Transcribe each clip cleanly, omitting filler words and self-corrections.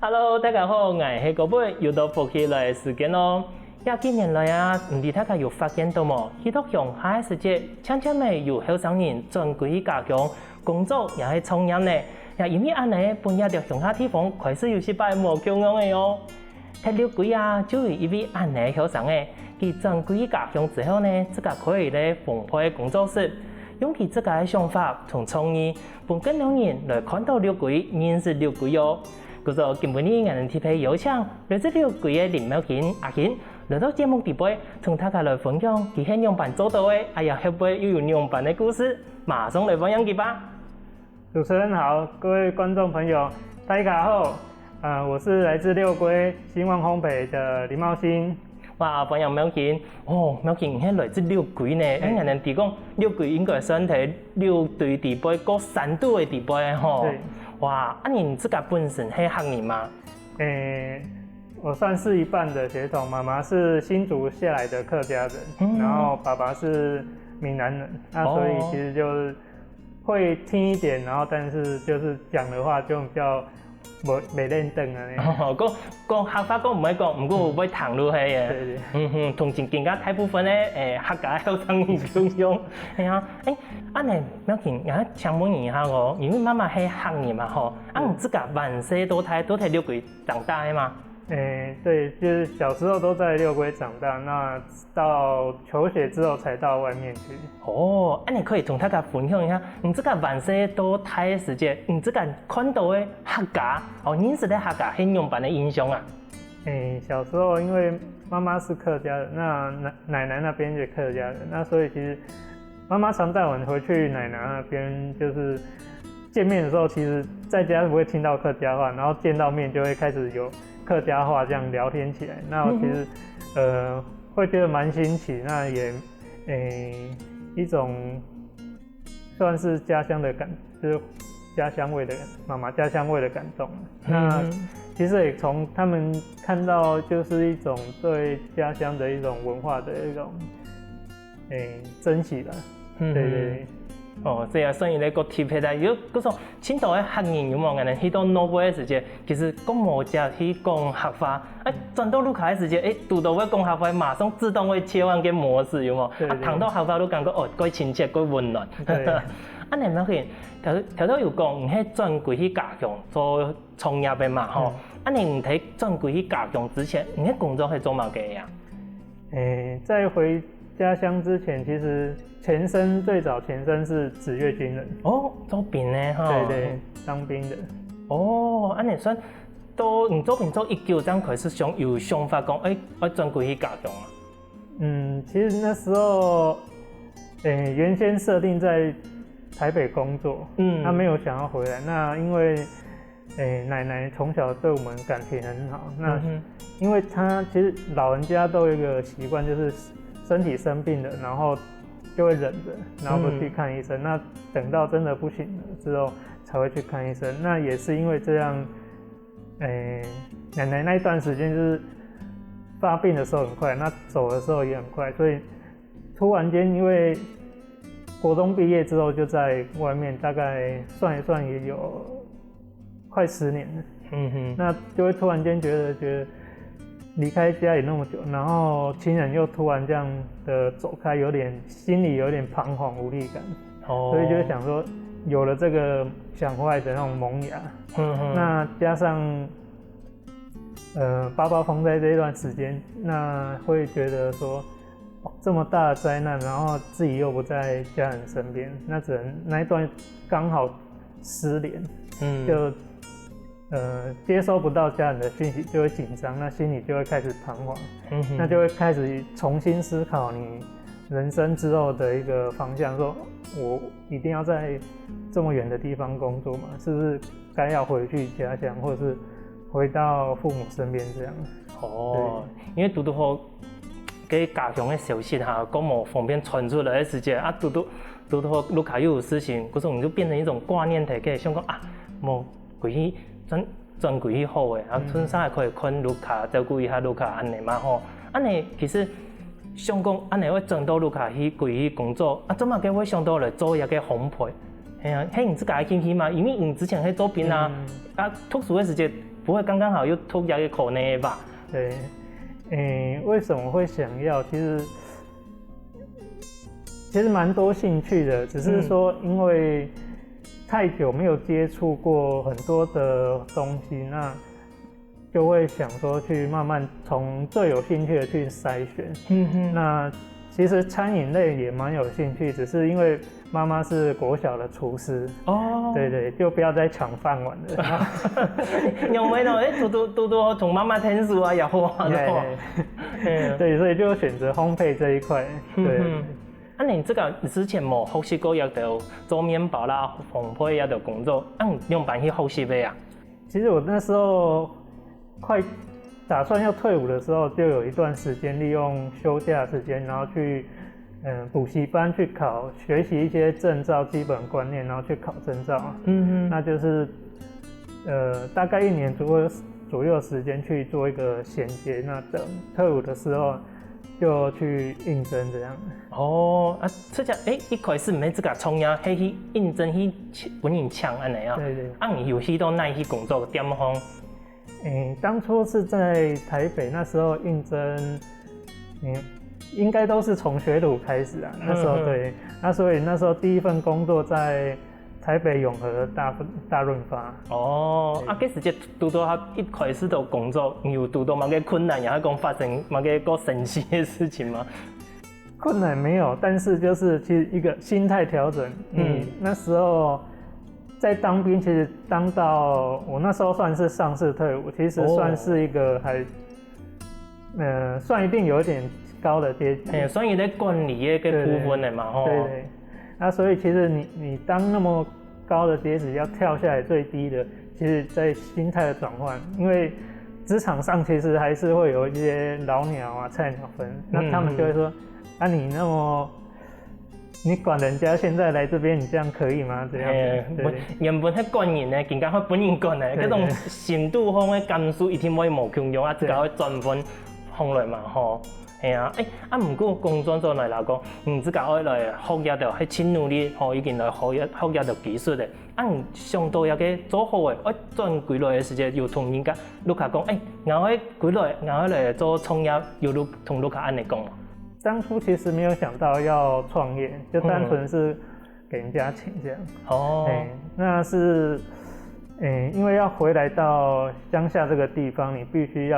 Hello， 大家好，我是高贝，又到复习来的时间咯。近年来啊，唔知大家有发现到冇？许多乡下的世界，渐渐的有后生人转归去家乡工作，也是创业呢。因为安尼，本也着乡下地方开始有失败无共样的哦。第六季啊，就有一位安尼后生的，佢转归去家乡之后呢，自家开咧丰富的工作室。用佢自家的想法同创意，帮更多人来看到六龟，认识六龟哦。故做今晡日我哋特别邀请来自六龟的林妙琴阿琴来到节目底部，同大家来分享佢喺娘班做到的，会不会又有娘班的故事？马上来分享佢吧。主持人好，各位观众朋友，大家好，我是来自六龟兴旺烘焙的林茂兴。哇，朋友妙琴，妙琴係來自六龜呢。人哋提講六龜應該算係六隊地杯過三隊的地杯吼。對。哇，你自家本身係客人嗎？我算是一半的血統，媽媽是新竹下來的客家人，然後爸爸是閩南人，所以其實就是會聽一點，然後但是就是講的話就比較袂認真啊。講客家講唔會講，不過會談落去嘅。對對。同前更加大部分咧客家後生人咁樣。係啊，安尼妙琴，我想問一下我，因為媽媽係客人嘛吼，你自家萬歲都喺六龜長大的嗎？對，就是小時候都在六龜長大，那到求學之後才到外面去。你可以同大家分享一下，你自家萬歲都睇的時間，你自家看到的客家，認識的客家係娘班的印象啊？小時候因為媽媽是客家人，那奶奶那邊也客家人，那所以其實媽媽常帶我們回去奶奶那邊，就是見面的時候，其實在家不會聽到客家話，然後見到面就會開始有客家話這樣聊天起來，那我其實會覺得蠻新奇，那也一種算是家鄉的感，就是家鄉味的媽媽家鄉味的感動。那其實也從他們看到就是一種對家鄉的一種文化的一種珍惜吧。對對對。即係所以你個貼起來，如果嗰種青島嘅客人有冇人去到挪威嘅時節，其實講冇只去講客話，轉到路卡嘅時節，讀到會講客話，馬上自動會切換個模式，有冇？談到客話都感覺幾親切，幾溫暖。你妙琴，頭頭有講，你係轉歸去家鄉做創業嘅嘛？吼，你唔睇轉歸去家鄉之前，你嘅工作係做乜嘅呀？在回家鄉之前，其實最早前身是職業軍人。做兵呢？對對，當兵的。你算你做兵做19這樣開始有想法講，我轉歸去家鄉啊？其實那時候，原先設定在台北工作，他沒有想要回來。那因為奶奶從小對我們感情很好，那因為他其實老人家都有一個習慣，就是身體生病了，然後就會忍着，然後不去看醫生。那等到真的不行了之後，才會去看醫生。那也是因為這樣，奶奶那一段時間就是發病的時候很快，那走的時候也很快，所以突然間因為國中畢業之後就在外面，大概算一算也有快10年了。那就會突然間覺得離開家裡那麼久，然後親人又突然這樣的走開，心裡有點彷徨無力感，所以就想說有了這個想回來的那種萌芽。那加上爸爸風在這段時間，那會覺得說這麼大的災難，然後自己又不在家人身邊，那只能那一段剛好失聯，就接收不到家人的訊息就會緊張，那心裡就會開始彷徨，那就會開始重新思考你人生之後的一個方向，說我一定要在這麼遠的地方工作嘛？是不是該要回去家鄉，或者是回到父母身邊這樣？因為拄好給家鄉的消息哈，講冇方便傳出來的時間拄好路卡又有事情，嗰種就變成一種掛念體，可以想講冇回去。轉歸去好嘅，村上可以看路卡，照顧一下路卡安尼嘛吼。安尼其實想講安尼會轉到路卡去歸去工作，做乜嘅會想到來做一個烘焙，係你自己嘅興趣嘛？因為你之前喺做兵啊，特殊嘅時節不会刚刚好又突然个口呢吧？对，为什么会想要？其实蛮多兴趣的，只是说因为太久没有接触过很多的东西，那就会想说去慢慢从最有兴趣的去筛选。那其实餐饮类也蛮有兴趣，只是因为妈妈是国小的厨师哦，对，就不要再抢饭碗了。有没有？多从妈妈听书啊，也好啊。对，所以就选择烘焙这一块。对。你这个之前冇学习过，要做面包啦、烘焙呀的工作，你用办去学习的呀？其实我那时候快打算要退伍的时候，就有一段时间利用休假时间，然后去补习班去学习一些证照基本观念，然后去考证照。那就是大概1年左右时间去做一个衔接。那等退伍的时候就去应征这样。这只一开始唔系自家创业，系去应征去本人抢安尼啊。对。你有去到哪去工作的点方？当初是在台北，那时候应征，应该都是从学徒开始啊。那时候对，那所以那时候第一份工作在台北永和大润发。嗰时即拄到一开始的工作，有拄到某个困难，然后讲发生某个够神奇的事情吗？困难没有，但是就是其实一个心态调整。那时候在当兵，其实当到我那时候算是上士退伍，其实算是一个还，算一定有一点高的阶级。算有在管理的个部分的嘛，对。那所以其实你当那么高的阶级要跳下来最低的，其实在心态的转换，因为职场上其实还是会有一些老鸟啊、菜鸟分，那他们就会说，你那么。你管人家现在来这边，你这样可以吗？这样原本喺管人咧，更加喺本人管咧，嗰種程度方嘅感受一定會無窮用啊，自己專分方來嘛吼。係啊，唔過工作上嚟講，自己愛來學業就係真努力，已經來學業就技術嘅。上到有嘅做好嘅，轉歸來嘅時間又同人家盧卡講，我喺歸來，我嚟做創業，又同盧卡安尼講。当初其实没有想到要创业，就单纯是给人家请这样。那是，因为要回来到乡下这个地方，你必须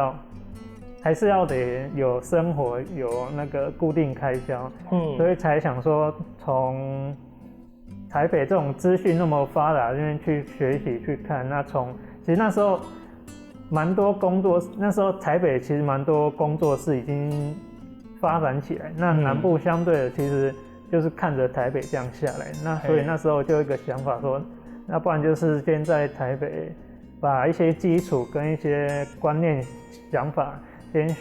还是要得有生活，有那个固定开销。所以才想说从台北这种资讯那么发达这边去学习去看。其实那时候蛮多那时候台北其实蛮多工作室已经发展起来，那南部相对的其实就是看着台北这样下来，那所以那时候就有一个想法说，那不然就是先在台北把一些基础跟一些观念想法先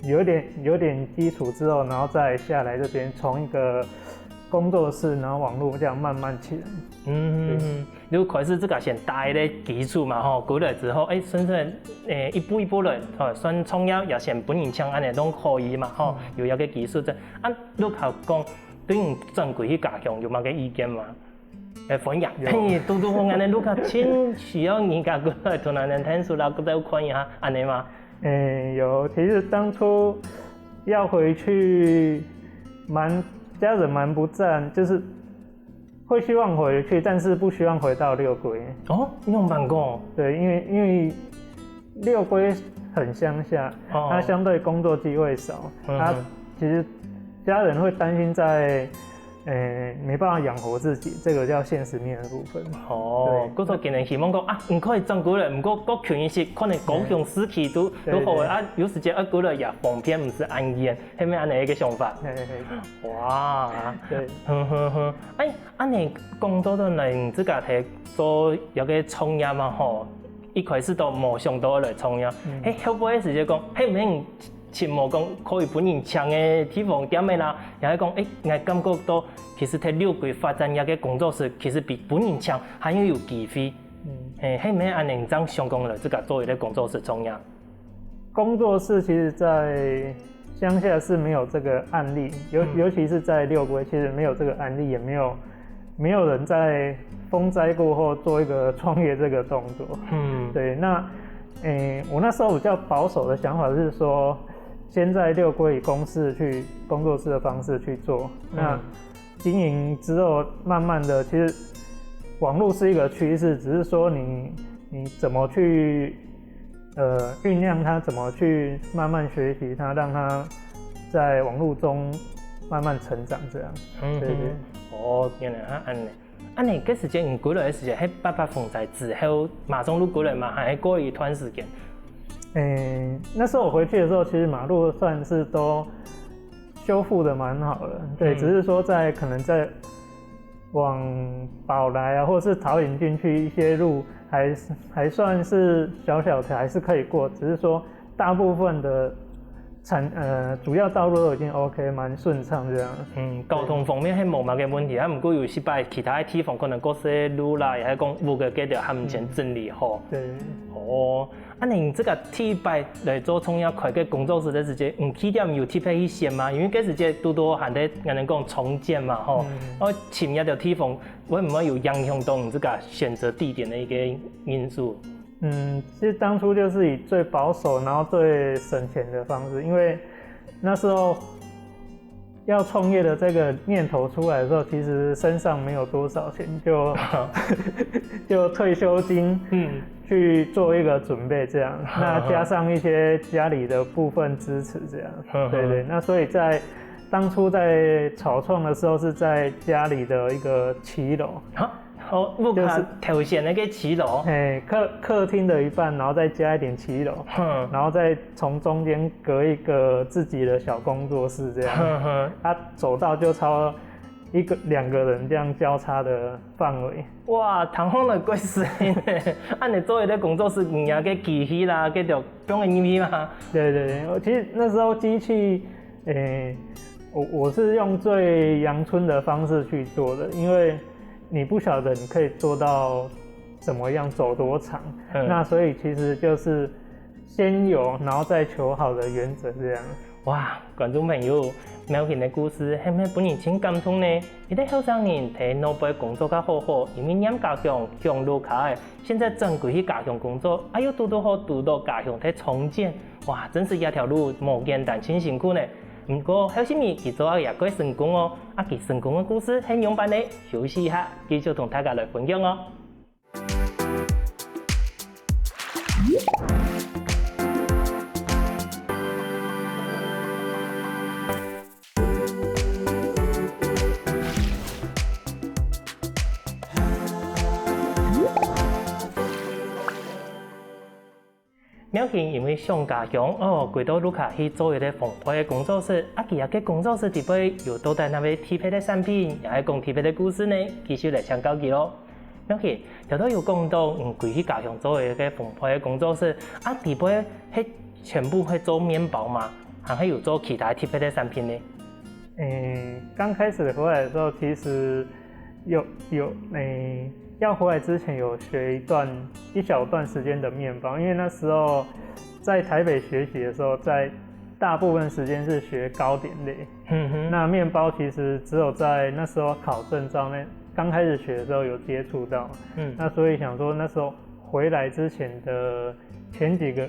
有点基础之后，然后再下来这边从一个工作室，然后网络这样慢慢起来。如果开始这个先大的基础嘛，过来之后，算一步一步来，算创业也先本人抢安尼都可以嘛，有一个技术在。如果讲对于正规去家乡有某个意见嘛？分享，多方安尼，如果真需要人家过来同人听书啦，过来看一下安尼嘛？有，其实当初要回去家人蛮不赞，就是会希望回去，但是不希望回到六龟。你有办过？对，因为六龟很乡下，它相对工作机会少，它其实家人会担心在没办法养活自己，这个叫现实面的部分。嗰個今年希望講唔可以爭過來，唔過個權益是可能高雄市區都好嘅有時間過來也方便，唔是安逸，係咪安尼一個想法？哇，對，安尼工作到嚟自家睇做有個創業嘛一開始都冇想到來創業，後尾時就講唔免。切莫講可以本人搶嘅地方點嘅啦，又係講我感覺到其實喺六龜發展一個工作室，其實比本人搶還要有機會。係咪按你這樣想講了，這個做一個工作室創業？工作室其實在鄉下是沒有這個案例，尤其是在六龜，其實沒有這個案例，也沒有人在風災過後做一個創業這個動作。對，那我那时候比较保守的想法是说，先在六龟以工作室的方式去做，那经营之后，慢慢的，其实网络是一个趋势，只是说你怎么去酝酿它，怎么去慢慢学习它，让它在网络中慢慢成长，这样。对。哦，原来安尼。你嗰时间过来的时间，喺88风灾之后马上路过来嘛，还过了一段时间。那时候我回去的时候，其实马路算是都修复的蛮好的，对，只是说可能在往宝来啊，或者是桃园进去一些路还算是小小的，还是可以过，只是说大部分的主要道路都已经 OK， 蛮顺畅这样。交通方面係冇乜嘅問題，不過有時擺其他地方可能嗰些路啦，也係講有個給條他們先整理好。對。哦，你這個提擺來做創業開個工作室的時間，起點有特別一些嘛？因為嗰時間多多還在人哋講重建嘛，吼。我前一條地方會唔會有影響到你這個選擇地點的一個因素？其實當初就是以最保守，然後最省錢的方式，因為那時候要創業的這個念頭出來的時候，其實身上沒有多少錢，就退休金去做一個準備，這樣，那加上一些家裡的部分支持，這樣，對，那所以在當初在草創的時候，是在家裡的一個騎樓。就是頭前那個騎樓，客廳的一半，然後再加一點騎樓，然後再從中間隔一個自己的小工作室，這樣，走道就超2個人這樣交叉的範圍。哇，唐風的貴死你做的工作室，你也給機器啦，給條裝個儀器嘛？對，其實那時候機器，我是用最陽春的方式去做的，因為你不曉得你可以做到怎麼樣，走多長，那所以其實就是先有，然後再求好的原則這樣。哇，觀眾朋友，苗慶的故事係咪本人真感動呢？一啲後生人睇老輩工作得好好，因為念家鄉鄉路卡，現在正規去家鄉工作，又多好多到家鄉睇重建，哇，真是一條路冇簡單，真辛苦呢。不過後生咪佢做也幾成功哦，佢成功嘅故事係樣板呢，休息一下，繼續同大家來分享哦。苗慶因為上家鄉回到盧卡去做一個烘焙的工作室，佢也個工作室裡邊有到底那位特別的產品，也係講特別的故事呢，繼續來請教佢咯。苗慶，頭都有講到歸去家鄉做一個烘焙的工作室，裡邊係全部會做麵包嗎？還係有做其他特別的產品呢？剛開始回來的時候，其實有要回來之前有學一小段時間的麵包，因為那時候在台北學習的時候，在大部分時間是學糕點類。那麵包其實只有在那時候考證照剛開始學的時候有接觸到。那所以想說那時候回來之前的前幾個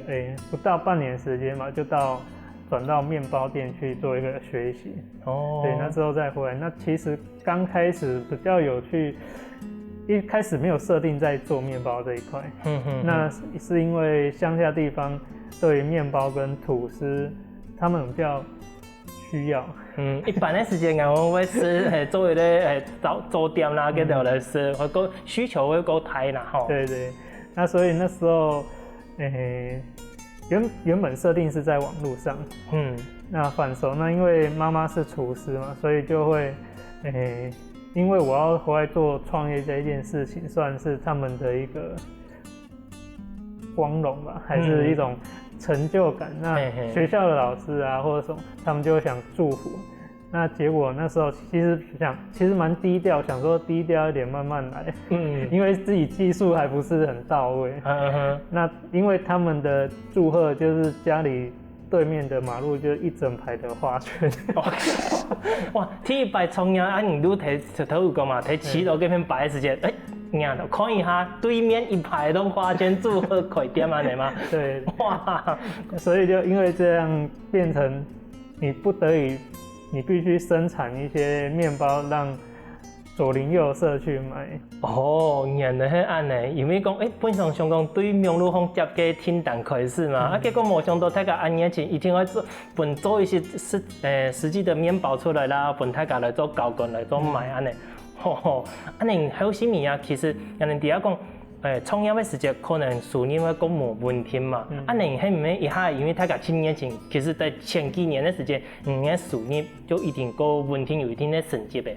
不到半年時間嘛，就轉到麵包店去做一個學習。對，那時候再回來，那其實剛開始比較有趣。一開始沒有設定在做麵包這一塊，那是因為鄉下地方對於麵包跟吐司，他們比較需要。一般的時間我會是做一個做店啦，嗰條來是會個需求會夠大啦，吼。對，那所以那時候，原本設定是在網絡上，那反手，那因為媽媽是廚師嘛，所以就會，因為我要回來做創業這一件事情，算是他們的一個光榮吧，還是一種成就感。那學校的老師啊，或者什麼，他們就會想祝福。那結果那時候其實蠻低調，想說低調一點，慢慢來。因為自己技術還不是很到位。那因為他們的祝賀就是家裡對面的馬路就一整排的花圈。哇！第一擺創業，你都睇頭有講嘛？睇騎樓嗰邊擺嘅時間，硬的看一下对面一排都花钱祝贺快点安尼吗？对，哇，所以就因为这样变成你不得已，你必须生产一些面包让左邻右舍去买。哦，原来是安尼，因为讲，本身想讲对苗栗乡接个天淡开始嘛，结果没想到大家安年前一定要做一些实际的面包出来啦，分大家来做交换来做卖安尼。安尼还有啥物啊？其实人哋底下讲，创业的时间可能数年会讲无问题嘛。安尼係唔係一下，因为大家7年前，其实在前几年的时间，5年数年就一定个问题有一定的成绩呗。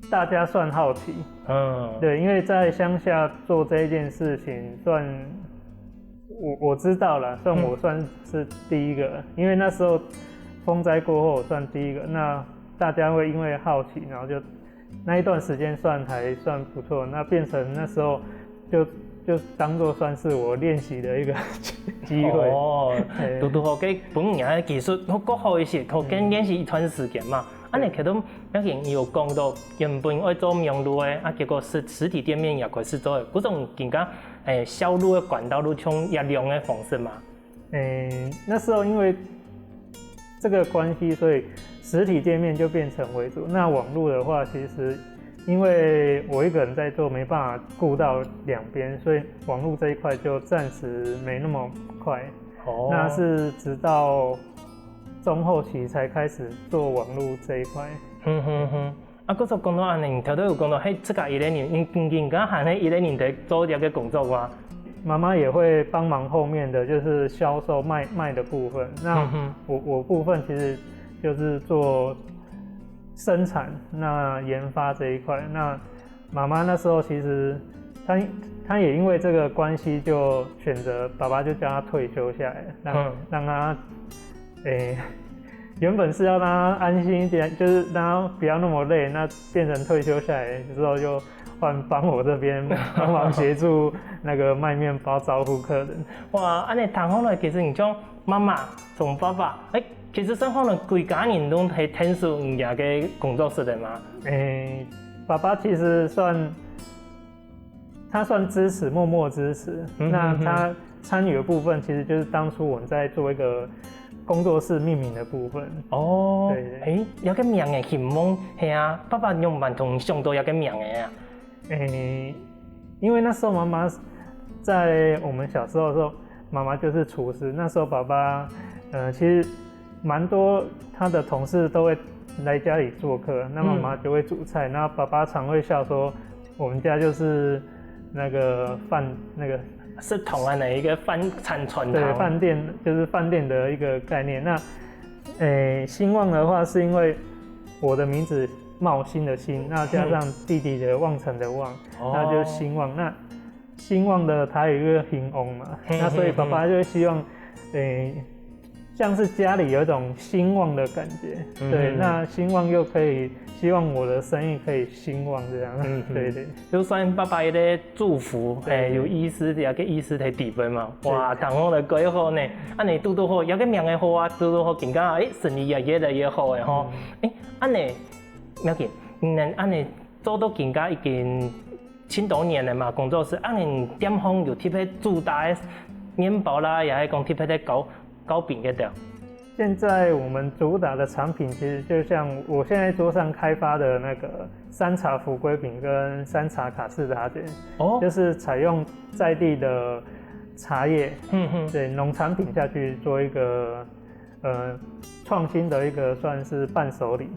大家算好奇，对，因为在乡下做这一件事情，算我知道了，我算是第一个，因为那时候风灾过后我算第一个，那大家会因为好奇，然后就。那一段时间还算不错，那变成那时候就当作算是我练习的一个机会。哦，拄拄好给本人的技术，好过好一些，好跟练习一段时间嘛。你其實畢竟有講到原本要做網路的，結果實體店面也開始做的，嗰種更加銷路的管道路從壓量的方式嘛。那時候因為這個關係，所以實體店面就變成為主。那網路的話，其實因為我一個人在做，沒辦法顧到兩邊，所以網路這一塊就暫時沒那麼快。哦，那是直到中後期才開始做網路這一塊。嗰陣講到安尼，頭都有講到，喺這個1年，你更加喺1年在做這個工作嗎？媽媽也會幫忙後面的，就是銷售賣的部分。那我部分其實就是做生產、那研發這一塊。那媽媽那時候其實她也因為這個關係，就選擇爸爸就叫她退休下來，讓她原本是要讓她安心一點，就是讓她不要那麼累。那變成退休下來之後就幫我這邊幫忙協助那個賣麵包招呼客人。哇，安尼談好來，其實你像媽媽從爸爸，其實算可能規家人都係聽說你家嘅工作室的嘛。爸爸其實他算支持，默默支持。那他參與的部分，其實就是當初我們在做一個工作室命名的部分。哦，對，有個名嘅希望係啊，爸爸用蠻同上到有個名嘅啊。因為那時候媽媽在我們小時候的時候，媽媽就是廚師。那時候爸爸，其實蠻多他的同事都會來家裡做客，那媽媽就會煮菜。那爸爸常會笑說，我們家就是那個飯那個是同樣的一個飯餐傳統。對，飯店就是飯店的一個概念。那興旺的話，是因為我的名字茂興的興，那加上弟弟的旺盛的旺，那就興旺。那興旺的台語一個興旺嘛，那所以爸爸就希望，像是家裡有一種興旺的感覺。對，那興旺又可以希望我的生意可以興旺這樣。對對，就算爸爸一個祝福，有意思的，有個意思喺底邊嘛。哇，談好來過好呢，安尼拄好，有個名嘅好啊，拄好更加生意也越來越好嘅吼。安尼咩件？安尼做到更加已經千多年了嘛，工作室安尼店方有特別主打的麵包啦，也係講特別的糕餅嘅掉。現在我們主打的產品其實就像我現在桌上開發的那個山茶福龜餅跟山茶卡士達卷，就是採用在地的茶葉，對，農產品下去做一個創新的一個算是伴手禮。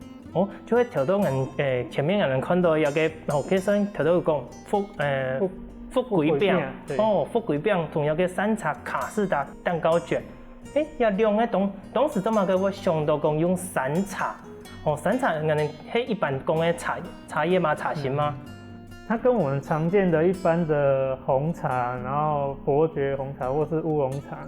就會調到人前面人看到有個其實調到講福貴餅，福貴餅同有個山茶卡士達蛋糕卷。也兩個當時怎麼個我想到講用山茶，山茶人哋係一般講的茶葉嗎？茶型嗎？它跟我們常見的一般的紅茶，然後伯爵紅茶或是烏龍茶，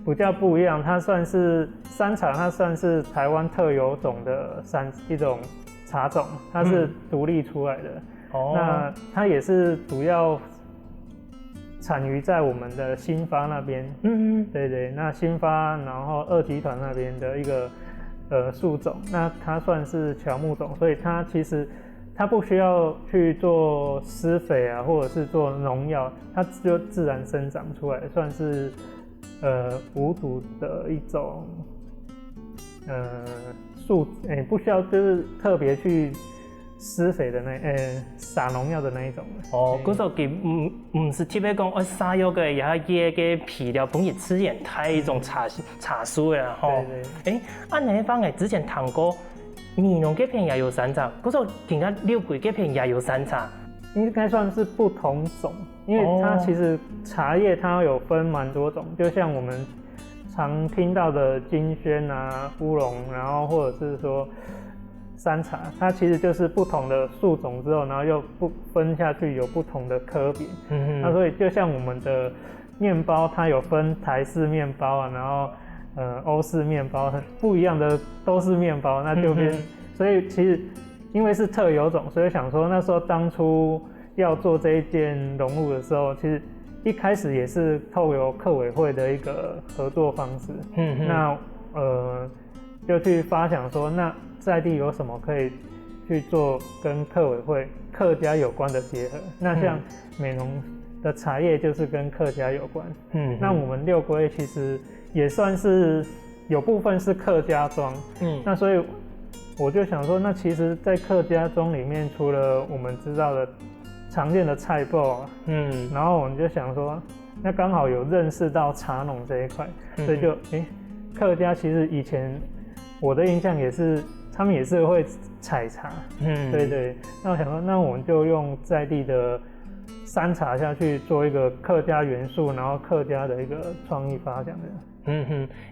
比較不一樣。它算是山茶，它算是台灣特有種的一種茶種，它是獨立出來的。那它也是主要產於在我們的新發那邊，對對，那新發，然後2集團那邊的一個樹種，那它算是喬木種，所以它其實它不需要去做施肥啊，或者是做农药，它就自然生长出来，算是无毒的一种不需要就是特别去施肥的撒农药的那一种。哦，嗰种唔是特别讲撒药嘅，也椰嘅皮料本身吃也太一种茶树啦吼。对。按你方嘅之前谈过。米农这片也有山茶，可是人家六桂这片也有山茶，应该算是不同种，因为它其实茶叶它有分蛮多种，就像我们常听到的金萱啊、乌龙，然后或者是说山茶，它其实就是不同的树种之后，然后又分下去有不同的科别。那所以就像我们的面包，它有分台式面包啊，然后欧式面包不一样的都是面包，那就变，所以其实因为是特有种，所以想说那时候当初要做这一件熔炉的时候，其实一开始也是透过客委会的一个合作方式，那就去发想说，那在地有什么可以去做跟客委会客家有关的结合，那像美浓的茶叶就是跟客家有关，那我们六龟其实也算是有部分是客家庄，那所以我就想说，那其实，在客家庄里面，除了我们知道的常见的菜脯，然后我们就想说，那刚好有认识到茶农这一块，所以就客家其实以前我的印象也是，他们也是会采茶，对对，那我想说，那我们就用在地的山茶下去做一个客家元素，然后客家的一个创意发展的。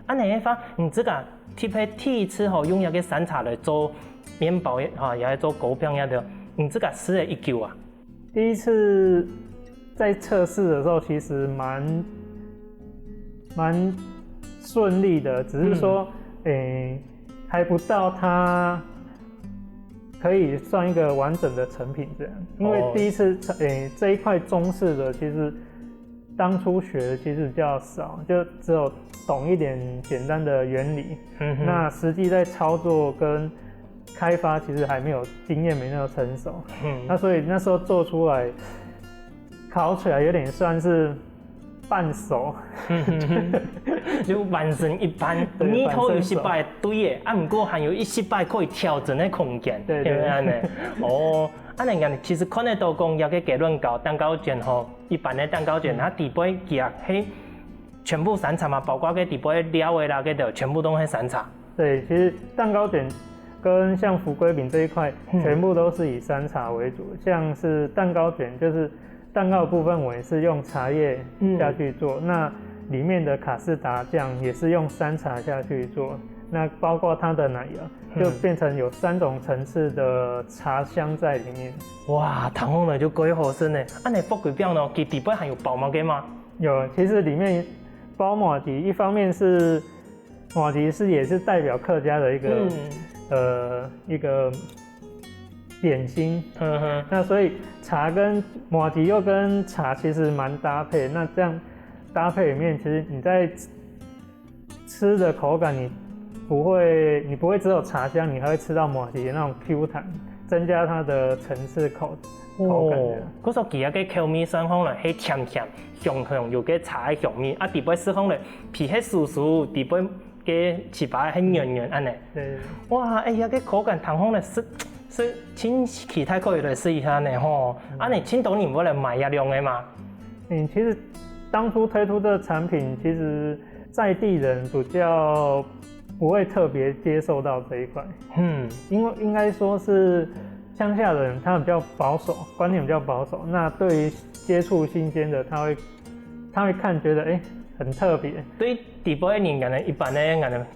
安尼方，你这个第一次用那个山茶来做面包也来做糕饼也的，你这个试了一久啊？第一次在测试的时候，其实蛮顺利的，只是说，还不到它可以算一个完整的成品这样，因为第一次这一块中式的其实当初学的其实比较少，就只有懂一点简单的原理，那实际在操作跟开发其实还没有经验，没那么成熟，那所以那时候做出来烤起来有点算是半熟，就完成一般，米头有失败对的，不过还有一失败可以调整的空间，对对对。哦，你看，其实看得到讲，那个结论糕蛋糕卷一般的蛋糕卷，它底部夹全部山茶嘛，包括个底部料的啦，个全部都是山茶。对，其实蛋糕卷跟像福龟饼这一块，全部都是以山茶为主。像是蛋糕卷，就是蛋糕的部分，我也是用茶叶下去做。那里面的卡士达酱也是用山茶下去做。那包括它的奶油，就变成有3种层次的茶香在里面。哇，糖红呢就鬼好深呢。你福龟饼呢，其底部还有包麻糬吗？有，其实里面包麻糬，一方面是麻糬也是代表客家的一个点心，那所以茶跟麻糬又跟茶其实蛮搭配。那这样搭配里面，其实你在吃的口感，你不会只有茶香，你还会吃到麻糬的那种 Q 弹，增加它的层次口感的。嗰时候其他嘅口味酸风咧，係甜甜香香，又嘅茶嘅香味，底部四方咧皮係酥酥，底部嘅翅膀係軟軟安尼。對。哇，嘅口感糖風咧是請其他可以來試一下呢吼。你青島你唔會來買一樣嘅嘛？其實當初推出這個產品，其實在地人比較不會特別接受到這一塊。因為應該說是鄉下的人，他比較保守，觀念比較保守。那對於接觸新鮮的，他會看覺得很特別。對地部嘅人，一般咧人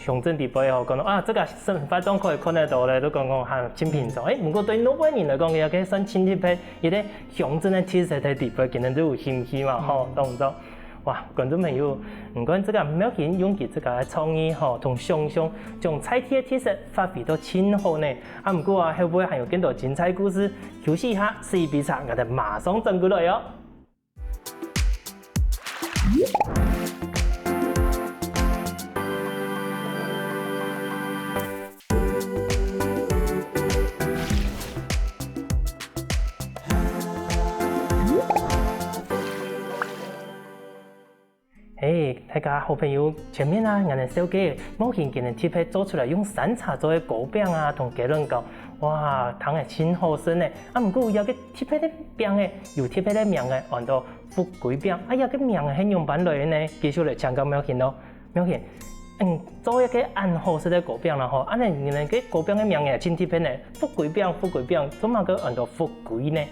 鄉鎮地部嘅講到這個生活中可以看得到咧，都講係真平常。不過對老百姓嚟講，有嘅算親切啲，有啲鄉鎮嘅特色喺地部，可能都有興趣嘛，懂唔懂？哇，觀眾朋友，唔管這個苗件用佢這個創意同想象，將菜體嘅特色發揮到真好呢。不過會不會還有更多精彩故事？休息一下，試一比賽，我哋馬上轉過來喲。大家好朋友前面啊，我哋小姐某件件嘅貼片做出來，用山茶做嘅糕餅啊，同雞卵糕，哇，湯係真好食呢。啊，唔過有個貼片啲餅嘅，有貼片啲名嘅，按到富貴餅，啊，有個名係用版類嘅呢，繼續嚟請教苗賢咯，苗賢。做一個按好食嘅糕餅啦吼，安尼人個糕餅嘅名係真貼片嘅，富貴餅，怎麼個按到富貴呢？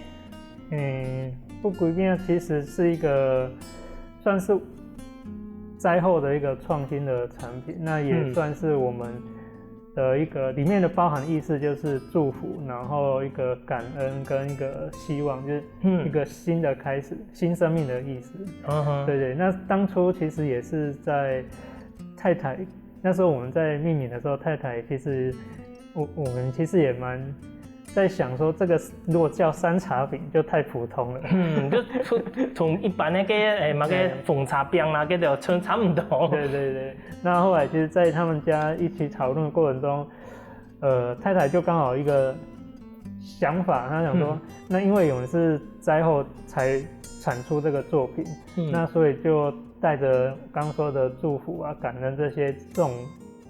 富貴餅其實是一個算是災後的一個創新的產品，那也算是我們的一個裡面的包含意思就是祝福，然後一個感恩跟一個希望，就是一個新的開始、新生命的意思。對對，那當初其實也是在太太那時候我們在命名的時候，太太其實我們其實也蠻在想說，這個如果叫山茶餅就太普通了，就從一般那個那個鳳茶餅啦，嗰度差唔多。對對對，那後來其實，在他們家一起討論的過程中，太太就剛好一個想法，她想說，那因為我們是災後才產出這個作品，那所以就帶着剛說的祝福啊、感恩這些這種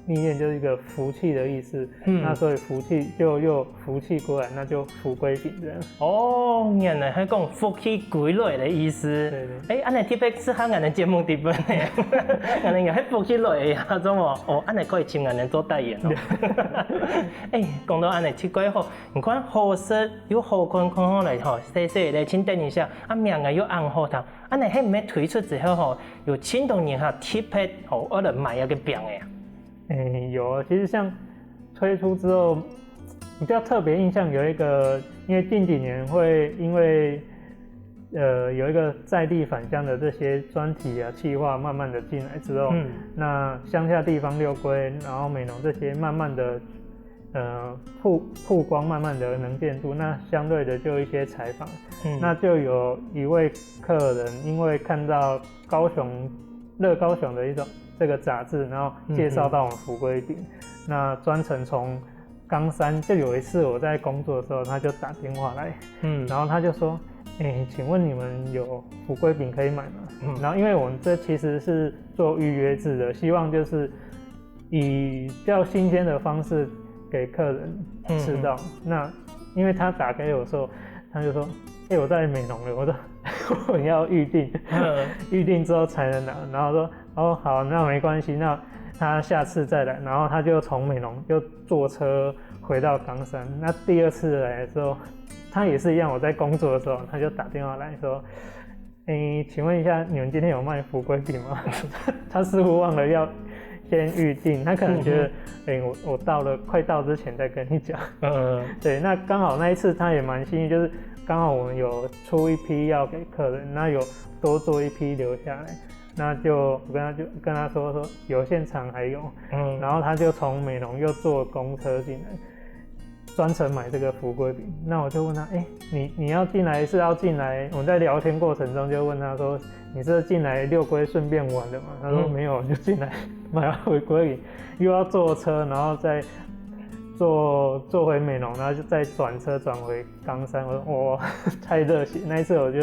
意念，就是一個福氣的意思。那所以福氣就又福氣過來，那就福歸餅這樣。哦，原來係講福氣歸來的意思。對對。安尼特別適合我哋節目啲本嘅，我哋又係福氣來嘅啊，種喎。哦，安尼可以請我哋做代言咯。講到安尼切鬼好，唔看好食又好看看好嚟吼，細細嚟請等一下，啊名啊又按好頭，安尼係唔係推出之後吼，有請到人下特別吼，我嚟買一個餅嘅。有，其實像推出之後，比較特別印象有一個，因為近幾年會因為有一個在地返鄉的這些專題啊、企劃慢慢的進來之後，那鄉下地方六龜，然後美濃這些慢慢的曝光，慢慢的能見度，那相對的就有一些採訪，那就有一位客人因為看到樂高雄的一種這個雜誌，然後介紹到我們福歸餅，那專程從岡山，就有一次我在工作的時候，他就打電話來，然後他就說，請問你們有福歸餅可以買嗎？然後因為我們這其實是做預約制的，希望就是以比較新鮮的方式給客人吃到。那因為他打給我的時候，他就說，我在美濃了，我說我要預定，預定之後才能拿，然後說，哦好，那沒關係，那他下次再來，然後他就從美濃又坐車回到岡山。那第二次來的時候，他也是一樣，我在工作的時候，他就打電話來說，請問一下，你們今天有賣福歸餅嗎？他似乎忘了要先預定，他可能覺得，我到了，快到之前再跟你講。對，那剛好那一次他也蠻幸運，就是剛好我們有出一批要給客人，那有多做一批留下來，那就我跟他說有現場還有，然後他就從美濃又坐公車進來，專程買這個福歸餅。那我就問他，你要進來是要進來？我們在聊天過程中就問他說，你是進來六龜順便玩的嗎？他說沒有，就進來買福歸餅，又要坐車，然後再坐回美濃，然後就再轉車轉回岡山。我說哇，太熱血！那一次我就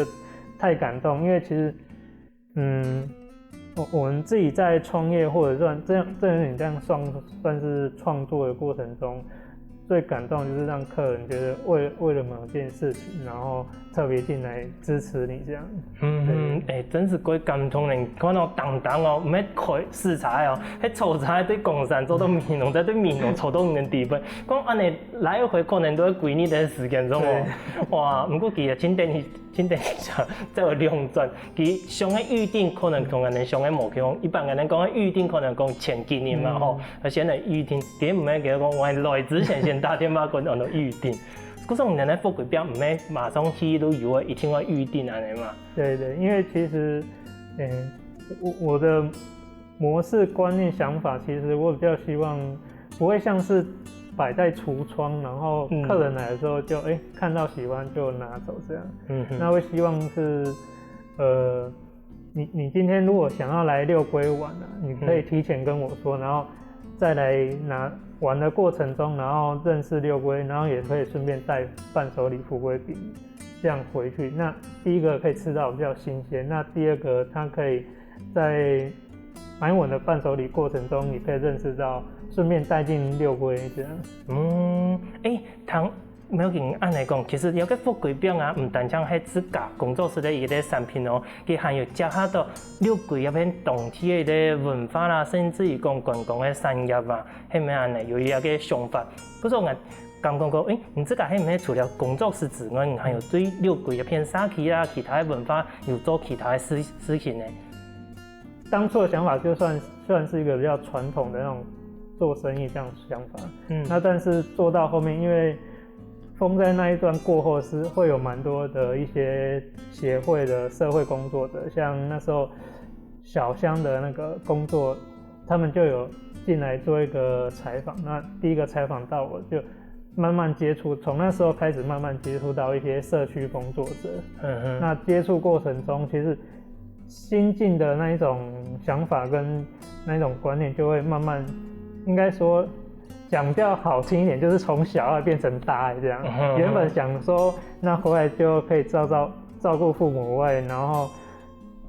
太感動，因為其實，我們自己在創業或者算這樣算是創作的過程中，最感動就是讓客人覺得為了某件事情，然後特別進來支持你這樣。真是鬼感動人，看到當哦，唔係開視察哦，喺炒菜對廣山做到美濃，再對美濃炒到唔嘅地方，講安尼來回可能都要幾年的時間，中哦。哇，不過其實請等一下，再有兩轉，佢上嘅預定可能同人哋上嘅無同，一般人哋講嘅預定可能講前幾年嘛吼，而且呢預定，佢唔係叫講我來之前先打電話講按到預定。嗰種人咧福歸餅唔係馬上去都有啊，一定要預定安尼嘛。對對，因為其實，我的模式觀念想法，其實我比較希望不會像是擺在櫥窗，然後客人來的時候就看到喜歡就拿走這樣。那會希望是，你今天如果想要來六龜玩啊，你可以提前跟我說，然後再來玩的過程中，然後認識六龜，然後也可以順便帶伴手禮福歸餅，這樣回去。那第一個可以吃到比較新鮮，那第二個它可以在蛮稳的伴手礼过程中，你可以认识到，顺便带进六龟这样。没有跟按来讲，其实有个富贵饼啊，唔单将迄指甲工作室的一个产品哦，佢还有结合到六龟那边当地的一个文化啦，甚至于讲观光的产业啊，迄咩安尼有一个想法。不过我刚讲过，你这个迄咩除了工作室之外，你还有对六龟一片沙器啊，其他的文化有做其他的事情呢？当初的想法就算是一个比较传统的那种做生意这样的想法，那但是做到后面，因为风灾那一段过后是会有蛮多的一些协会的社会工作者，像那时候小乡的那个工作，他们就有进来做一个采访。那第一个采访到我就慢慢接触，从那时候开始慢慢接触到一些社区工作者。那接触过程中，其实新进的那一种想法跟那一种观念就会慢慢，应该说讲比较好听一点，就是从小爱变成大爱这样。原本想说，那回来就可以照顾父母外，然后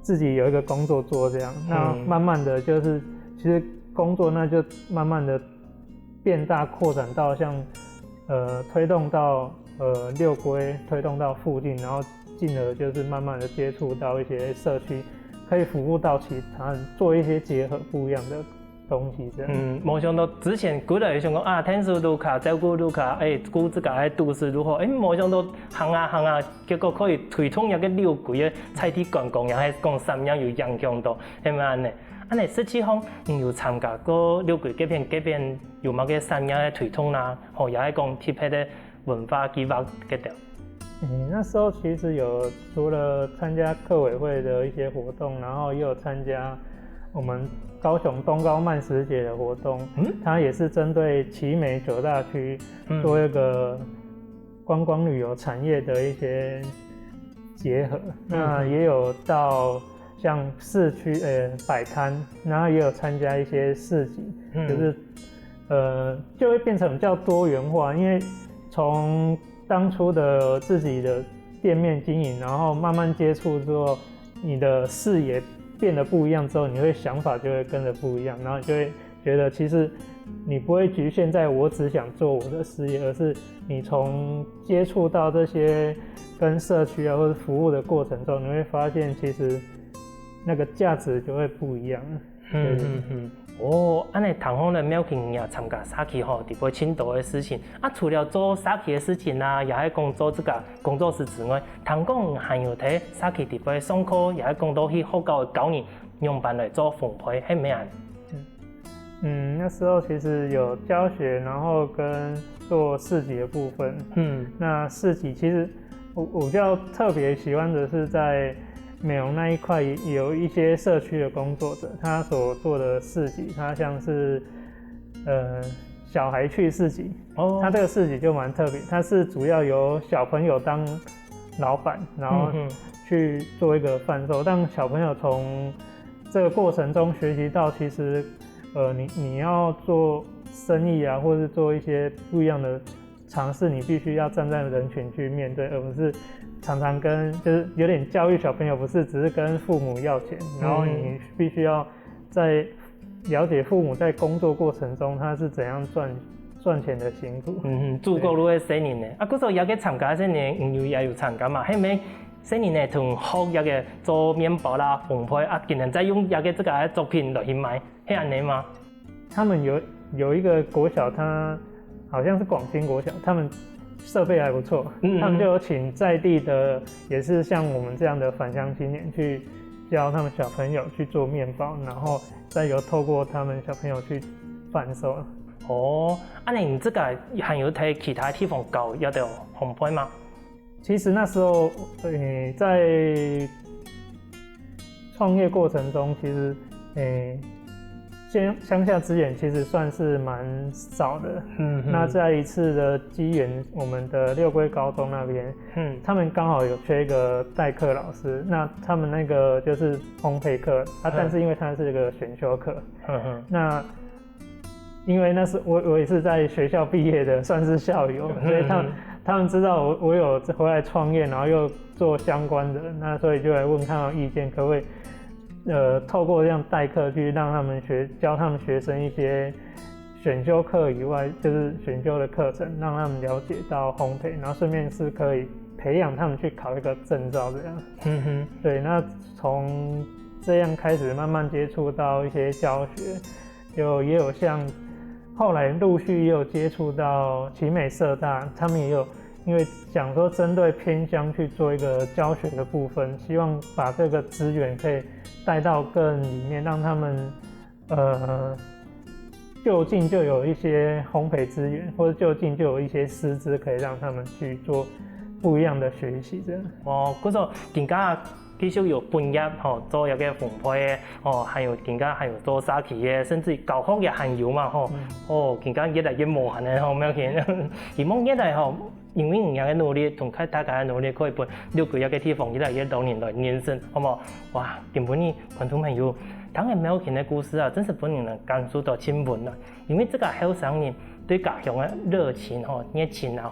自己有一个工作做这样。那慢慢的就是，其实工作那就慢慢的变大扩展到像推动到六龟，推动到附近，然后进而就是慢慢的接触到一些社区，可以服务到其他人，做一些结合不一样的东西这样。没想到之前几来想讲啊，天使卢卡照顾卢卡，顾自家的都市如何？没想到行啊，结果可以推动一个六龟的菜地观光，也系讲三样有影响到，系咪安尼？安尼实际上，有参加过六龟这边有某个三样的推动啦，也系讲贴迄个文化计划嗰条。那时候其实有除了参加客委会的一些活动，然后也有参加我们高雄东高慢食节的活动，它也是针对奇美9大区做一个观光旅游产业的一些结合。那也有到像市区摆摊，然后也有参加一些市集，就是就会变成比较多元化，因为从当初的自己的店面经营，然后慢慢接触之后，你的视野变得不一样之后，你会想法就会跟着不一样，然后你就会觉得其实你不会局限在我只想做我的事业，而是你从接触到这些跟社区啊或者服务的过程中，你会发现其实那个价值就会不一样。安尼同行的妙庆也参加沙期吼，伫杯青岛的事情。除了做沙期的事情啊，也喺讲做这个工作室之外，听讲还有睇沙期伫杯上课，也喺讲到去学校的教人用办来做烘焙，系咩啊？那时候其实有教学，然后跟做市集的部分。那市集其实我比较特别喜欢的是在美容那一块有一些社区的工作者，他所做的市集，他像是小孩去市集，他这个市集就蛮特别，他是主要由小朋友当老板，然后去做一个贩售，让小朋友从这个过程中学习到，其实你要做生意啊，或是做一些不一样的尝试，你必须要站在人群去面对，而不是常常就是有点教育小朋友，不是只是跟父母要钱，然后你必须要在了解父母在工作过程中他是怎样赚钱的辛苦。自顾路的新年呢，嗰时候也去参加新年，也有参加嘛，係咪？新年呢同學一個做麵包啦、烘焙竟然再用一個這個作品來去賣，係安尼嗎？他們有一個國小，他好像是廣興國小，他們設備還不錯，他們就有請在地的，也是像我們這樣的返鄉青年去教他們小朋友去做麵包，然後再透過他們小朋友去販售。你這個還有睇其他地方教一條烘焙嗎？其實那時候，在創業過程中，其實鄉下資源其實算是蠻少的。那在一次的機緣，我們的六龜高中那邊，他們剛好有缺一個代課老師，那他們那個就是烘焙課，但是因為它是一個選修課，那因為那是我也是在學校畢業的，算是校友，所以他們知道我有回來創業，然後又做相關的，那所以就來問看有意見，可不可以透过这样代课去让他们教他们学生一些选修课以外，就是选修的课程，让他们了解到烘焙，然后顺便是可以培养他们去考一个证照这样。对，那从这样开始慢慢接触到一些教学，也有像后来陆续也有接触到奇美社大，他们也有因为想说针对偏乡去做一个教学的部分，希望把这个资源可以带到更里面，让他们就近就有一些烘焙资源，或者就近就有一些师资可以让他们去做不一样的学习这样。嗰种更加继续有本业做一个烘焙的还有更加还有做沙器的，甚至教学也含有嘛更加越来越无限的没有见，希望越来因为你嘅努力同大家嘅努力，可以把六個一個地方越來越多人來認識，好冇？哇！根本你觀眾朋友，當然苗僑嘅故事啊，真是本人能感受到親吻啦。因為這個後生人對家鄉嘅熱情熱情啊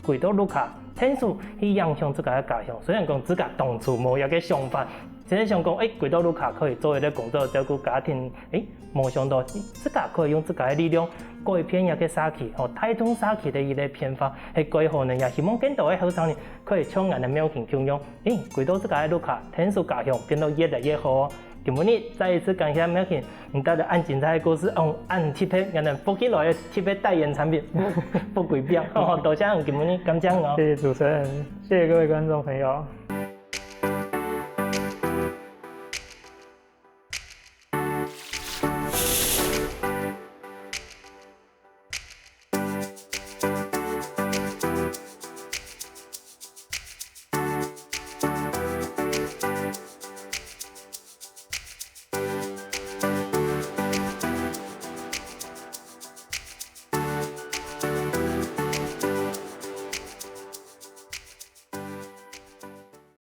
回到路卡，天數去影響這個嘅家鄉。雖然講自家當初冇一個想法，只係想講回到路卡可以做一個工作照顧家庭，冇想到自家可以用自家嘅力量。改變一個沙器，台中沙器的一個變化，係改好呢，也希望見到嘅後生人可以像俺的苗僑共樣，回到這個路卡，天數家鄉變得越來越好。今日再一次感謝苗僑，你帶着按精彩嘅故事，按貼片，讓人福起來嘅貼片代言產品不貴標，多謝今日感謝我。謝謝主持人，謝謝各位觀眾朋友。